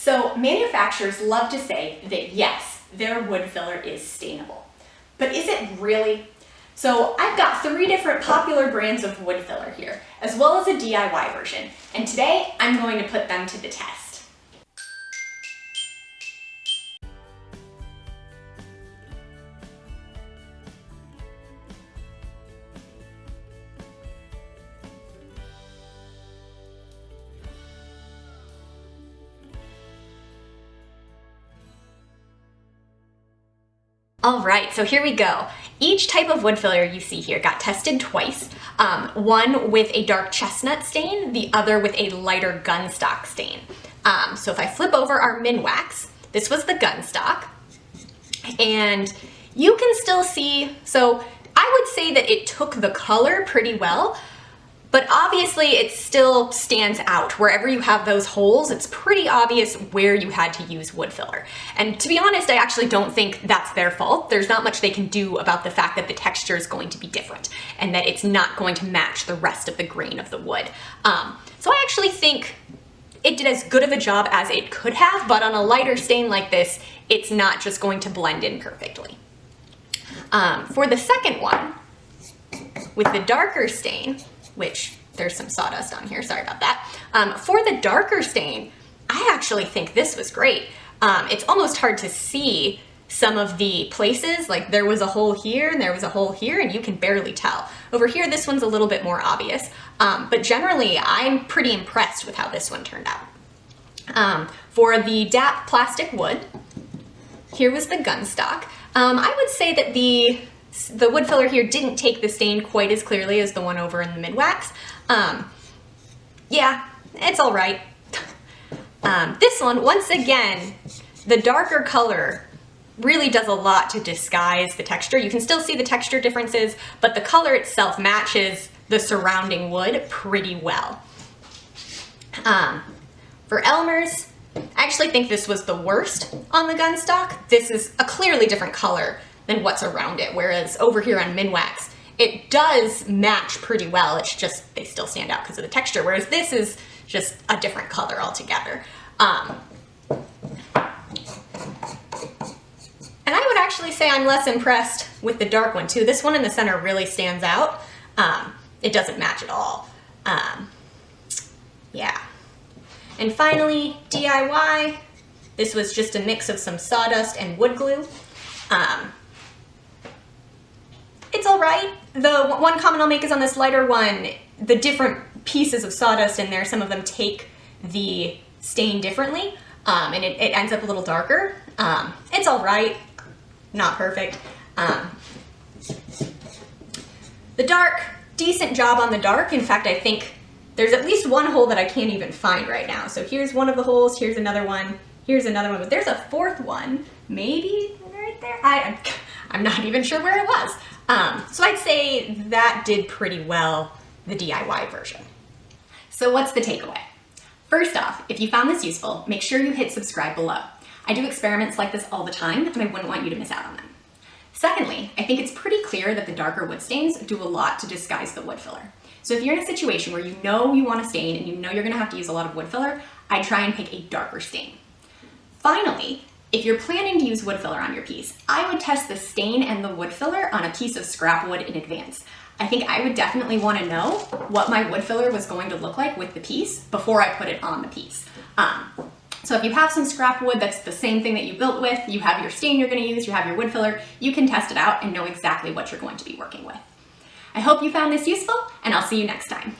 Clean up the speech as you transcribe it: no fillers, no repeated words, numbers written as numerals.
So manufacturers love to say that yes, their wood filler is stainable. But is it really? So I've got 3 different popular brands of wood filler here, as well as a DIY version. And today I'm going to put them to the test. All right, so here we go. Each type of wood filler you see here got tested twice. One with a dark chestnut stain, the other with a lighter gunstock stain. So if I flip over our Minwax, this was the gunstock. And you can still see, so I would say that it took the color pretty well, but obviously it still stands out. Wherever you have those holes, it's pretty obvious where you had to use wood filler. And to be honest, I actually don't think that's their fault. There's not much they can do about the fact that the texture is going to be different and that it's not going to match the rest of the grain of the wood. So I actually think it did as good of a job as it could have, but on a lighter stain like this, it's not just going to blend in perfectly. For the second one, with the darker stain, which there's some sawdust on here, sorry about that. For the darker stain, I actually think this was great. It's almost hard to see some of the places, like there was a hole here and there was a hole here and you can barely tell. Over here, this one's a little bit more obvious, but generally I'm pretty impressed with how this one turned out. For the DAP plastic wood, here was the gunstock. I would say that the wood filler here didn't take the stain quite as clearly as the one over in the Minwax. Yeah, it's all right. This one, once again, the darker color really does a lot to disguise the texture. You can still see the texture differences, but the color itself matches the surrounding wood pretty well. For Elmer's, I actually think this was the worst on the gunstock. This is a clearly different color than what's around it, whereas over here on Minwax, it does match pretty well. It's just they still stand out because of the texture, whereas this is just a different color altogether. And I would actually say I'm less impressed with the dark one too. This one in the center really stands out. It doesn't match at all. Yeah. And finally, DIY. This was just a mix of some sawdust and wood glue. It's all right. The one comment I'll make is on this lighter one, the different pieces of sawdust in there, some of them take the stain differently, and it ends up a little darker. It's all right, not perfect. The dark, decent job on the dark. In fact, I think there's at least one hole that I can't even find right now. So here's one of the holes, here's another one, but there's a fourth one, maybe right there. I'm not even sure where it was. So I'd say that did pretty well, the DIY version. So what's the takeaway? First off, if you found this useful, make sure you hit subscribe below. I do experiments like this all the time, and I wouldn't want you to miss out on them. Secondly, I think it's pretty clear that the darker wood stains do a lot to disguise the wood filler. So if you're in a situation where you know you want to stain and you know you're going to have to use a lot of wood filler, I'd try and pick a darker stain. Finally, if you're planning to use wood filler on your piece, I would test the stain and the wood filler on a piece of scrap wood in advance. I think I would definitely want to know what my wood filler was going to look like with the piece before I put it on the piece. So if you have some scrap wood that's the same thing that you built with, you have your stain you're going to use, you have your wood filler, you can test it out and know exactly what you're going to be working with. I hope you found this useful, and I'll see you next time.